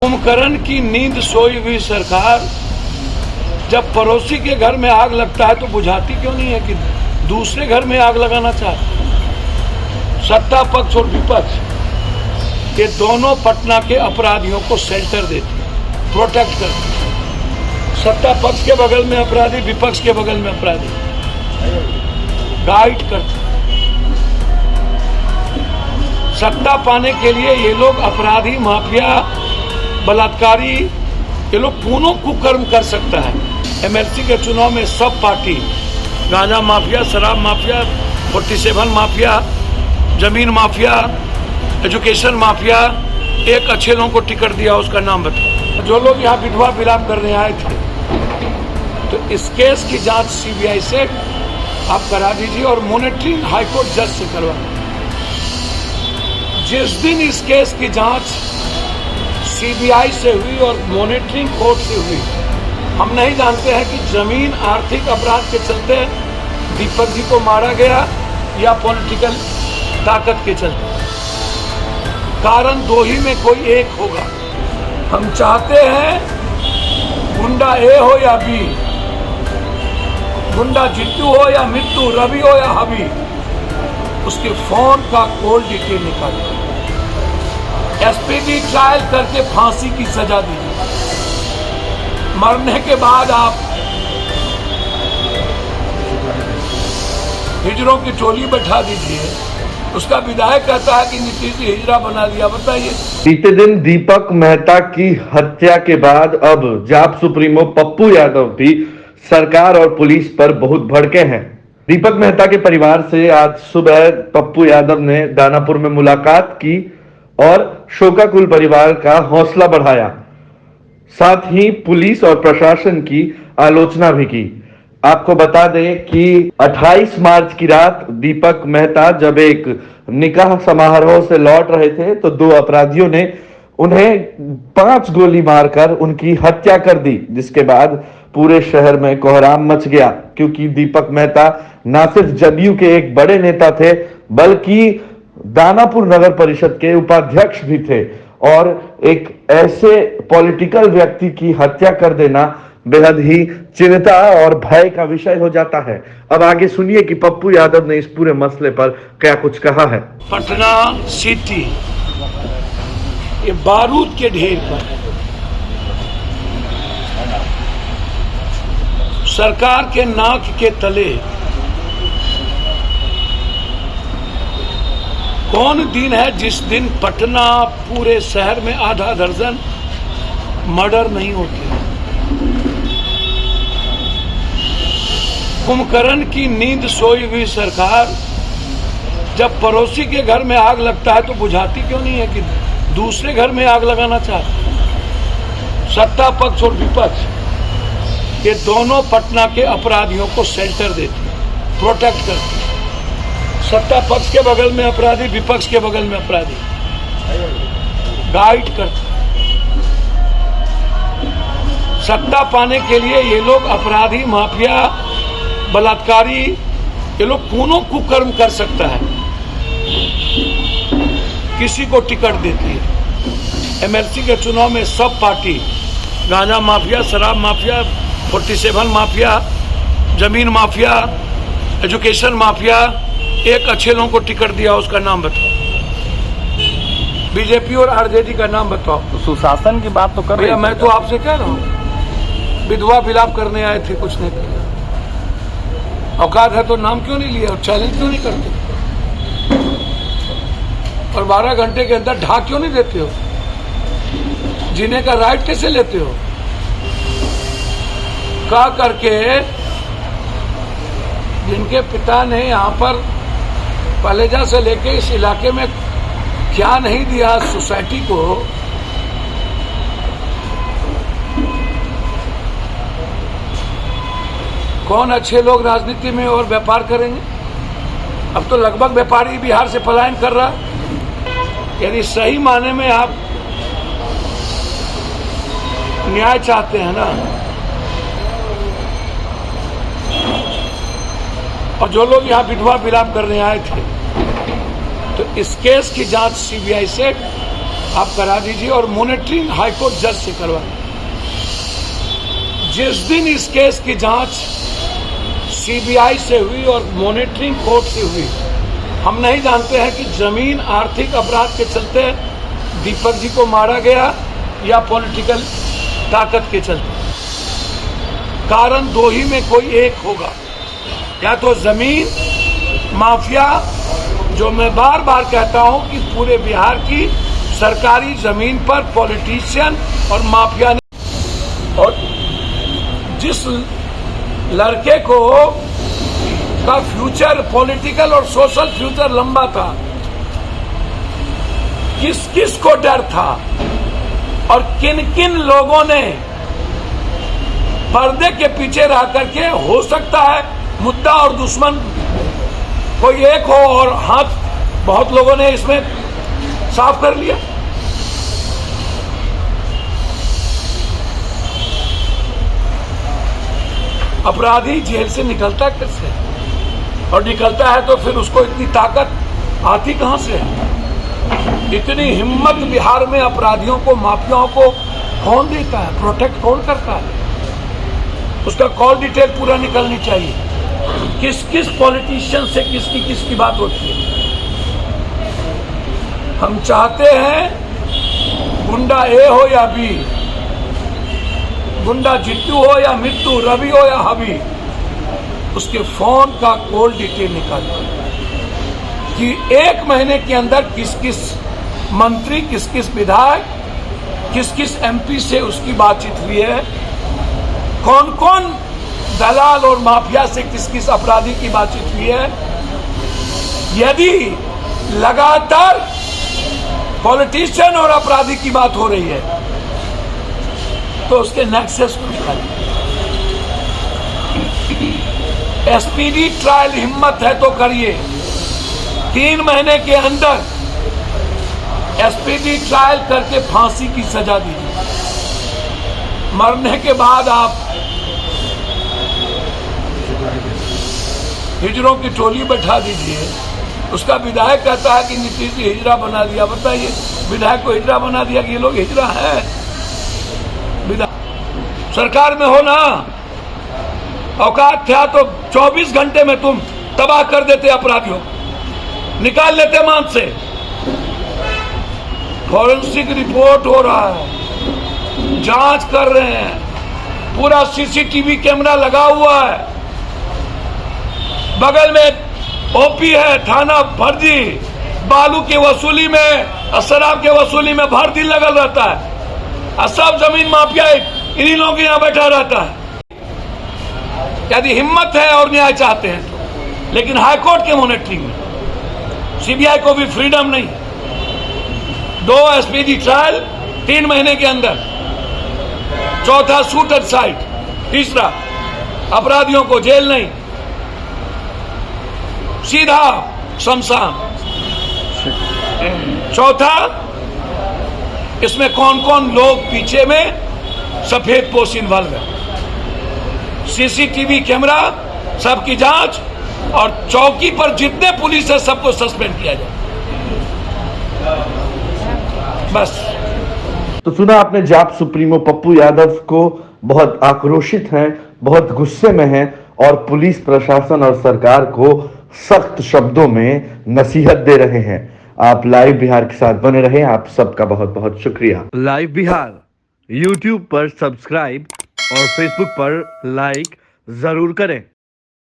कुंभकर्ण की नींद सोई हुई सरकार जब पड़ोसी के घर में आग लगता है तो बुझाती क्यों नहीं है कि दूसरे घर में आग लगाना चाहती। सत्ता पक्ष और विपक्ष ये दोनों पटना के अपराधियों को शेल्टर देती, प्रोटेक्ट करती। सत्ता पक्ष के बगल में अपराधी, विपक्ष के बगल में अपराधी, गाइड करती। सत्ता पाने के लिए ये लोग अपराधी, माफिया, बलात्कारी, ये लोग पूर्ण कुकर्म कर सकता है। एमएलसी के चुनाव में सब पार्टी, गांजा माफिया, शराब माफिया, 47 माफिया, जमीन माफिया, एजुकेशन माफिया, एक अच्छे लोगों को टिकट दिया, उसका नाम बताओ। जो लोग यहाँ विधवा विलाप करने आए थे, तो इस केस की जांच सीबीआई से आप करा दीजिए और मॉनिटरिंग हाईकोर्ट जज से करवा। जिस दिन इस केस की जांच सीबीआई से हुई और मॉनिटरिंग कोर्ट से हुई, हम नहीं जानते हैं कि जमीन आर्थिक अपराध के चलते दीपक जी को मारा गया या पॉलिटिकल ताकत के चलते। कारण दो ही में कोई एक होगा। हम चाहते हैं गुंडा ए हो या बी, गुंडा जित्तू हो या मित्तू, रवि हो या हबी, उसके फोन का कॉल डिटेल निकालिए, एसपीडी ट्रायल करके फांसी की सजा दीजिए। मरने के बाद आप हिजरों की टोली बैठा दीजिए। उसका विधायक कहता है कि नीतीश जी हिजरा बना दिया। बताइए। बीते दिन दीपक मेहता की हत्या के बाद अब जाप सुप्रीमो पप्पू यादव भी सरकार और पुलिस पर बहुत भड़के हैं। दीपक मेहता के परिवार से आज सुबह पप्पू यादव ने दानापुर में मुलाकात की और शोकाकुल परिवार का हौसला बढ़ाया। साथ ही पुलिस और प्रशासन की आलोचना भी की। आपको बता दें कि 28 मार्च की रात दीपक मेहता जब एक निकाह समारोह से लौट रहे थे तो दो अपराधियों ने उन्हें 5 गोली मारकर उनकी हत्या कर दी, जिसके बाद पूरे शहर में कोहराम मच गया। क्योंकि दीपक मेहता न सिर्फ जदयू के एक बड़े नेता थे बल्कि दानापुर नगर परिषद के उपाध्यक्ष भी थे, और एक ऐसे पॉलिटिकल व्यक्ति की हत्या कर देना बेहद ही चिंता और भय का विषय हो जाता है। अब आगे सुनिए कि पप्पू यादव ने इस पूरे मसले पर क्या कुछ कहा है। पटना सिटी ये बारूद के ढेर पर सरकार के नाक के तले कौन दिन है जिस दिन पटना पूरे शहर में आधा दर्जन मर्डर नहीं होते। कुंभकर्ण की नींद सोई हुई सरकार जब पड़ोसी के घर में आग लगता है तो बुझाती क्यों नहीं है कि दूसरे घर में आग लगाना चाहती। सत्ता पक्ष और विपक्ष ये दोनों पटना के अपराधियों को शेल्टर देती, प्रोटेक्ट करती। सत्ता पक्ष के बगल में अपराधी, विपक्ष के बगल में अपराधी, गाइड करते। सत्ता पाने के लिए ये लोग अपराधी, माफिया, बलात्कारी, ये लोग पूर्ण कुकर्म कर सकता है। किसी को टिकट देती है। एमएलसी के चुनाव में सब पार्टी, गांजा माफिया, शराब माफिया, 47 माफिया, जमीन माफिया, एजुकेशन माफिया, एक अच्छे लोगों को टिकट दिया, उसका नाम बताओ। बीजेपी और आरजेडी का नाम बताओ। तो सुशासन की बात तो कर रहे हैं। मैं तो आपसे कह रहा हूँ, विधवा विलाप करने आए थे, कुछ नहीं किया। औकात है तो नाम क्यों नहीं लिया और चैलेंज क्यों नहीं करते? और 12 घंटे के अंदर ढाक क्यों नहीं देते हो? जीने का राइट कैसे लेते हो? का करके जिनके पिता ने यहाँ पर पलेजा से लेके इस इलाके में क्या नहीं दिया सोसाइटी को, कौन अच्छे लोग राजनीति में और व्यापार करेंगे? अब तो लगभग व्यापारी बिहार से पलायन कर रहा। यदि सही माने में आप न्याय चाहते हैं ना, और जो लोग यहाँ विधवा विलाप करने आए थे, तो इस केस की जांच सीबीआई से आप करा दीजिए और मॉनिटरिंग हाईकोर्ट जज से करवा। जिस दिन इस केस की जांच सीबीआई से हुई और मॉनिटरिंग कोर्ट से हुई, हम नहीं जानते हैं कि जमीन आर्थिक अपराध के चलते दीपक जी को मारा गया या पॉलिटिकल ताकत के चलते। कारण दो ही में कोई एक होगा, या तो जमीन माफिया, जो मैं बार बार कहता हूं कि पूरे बिहार की सरकारी जमीन पर पॉलिटिशियन और माफिया ने, और जिस लड़के को का फ्यूचर पॉलिटिकल और सोशल फ्यूचर लंबा था, किस किस को डर था और किन किन लोगों ने पर्दे के पीछे रह करके, हो सकता है मुद्दा और दुश्मन कोई एक हो और हाथ बहुत लोगों ने इसमें साफ कर लिया। अपराधी जेल से निकलता कैसे, और निकलता है तो फिर उसको इतनी ताकत आती कहां से है? इतनी हिम्मत बिहार में अपराधियों को, माफियाओं को कौन देता है, प्रोटेक्ट कौन करता है? उसका कॉल डिटेल पूरा निकलनी चाहिए, किस किस पॉलिटिशियन से किसकी बात होती है। हम चाहते हैं गुंडा ए हो या बी, गुंडा जित्तू हो या मित्तू, रवि हो या हबी, उसके फोन का कॉल डिटेल निकालिए कि एक महीने के अंदर किस किस मंत्री, किस किस विधायक, किस किस एमपी से उसकी बातचीत हुई है, कौन कौन दलाल और माफिया से किस किस अपराधी की बातचीत हुई है। यदि लगातार पॉलिटिशियन और अपराधी की बात हो रही है तो उसके नेक्सस को निकालिए। एसपीडी ट्रायल हिम्मत है तो करिए, 3 महीने के अंदर एसपीडी ट्रायल करके फांसी की सजा दीजिए। मरने के बाद आप हिजड़ों की टोली बैठा दीजिए। उसका विधायक कहता है कि नीतीश जी हिजड़ा बना दिया। बताइए, विधायक को हिजड़ा बना दिया कि ये लोग हिजड़ा है? विधायक सरकार में हो ना, औकात था तो 24 घंटे में तुम तबाह कर देते अपराधियों, निकाल लेते मान से। फॉरेंसिक रिपोर्ट हो रहा है, जांच कर रहे हैं, पूरा सीसीटीवी कैमरा लगा हुआ है, बगल में ओपी है, थाना फर्जी, बालू की वसूली में, शराब के वसूली में भर दिन लगल रहता है, और सब जमीन माफिया इन्हीं लोगों के यहां बैठा रहता है। यदि हिम्मत है और न्याय चाहते हैं तो, लेकिन हाईकोर्ट के मॉनिटरिंग में सीबीआई को भी फ्रीडम नहीं। 2 एसपीडी ट्रायल 3 महीने के अंदर, चौथा शूट एट साइट, तीसरा अपराधियों को जेल नहीं, सीधा शमशान, चौथा इसमें कौन कौन लोग पीछे में सफेद पोश इन्वॉल्व है, सीसीटीवी कैमरा, सबकी जांच, और चौकी पर जितने पुलिस है सबको सस्पेंड किया जाए, बस। तो सुना आपने, जाप सुप्रीमो पप्पू यादव को बहुत आक्रोशित हैं, बहुत गुस्से में हैं और पुलिस प्रशासन और सरकार को सख्त शब्दों में नसीहत दे रहे हैं। आप लाइव बिहार के साथ बने रहें, आप सबका बहुत बहुत शुक्रिया। लाइव बिहार YouTube पर सब्सक्राइब और Facebook पर लाइक जरूर करें।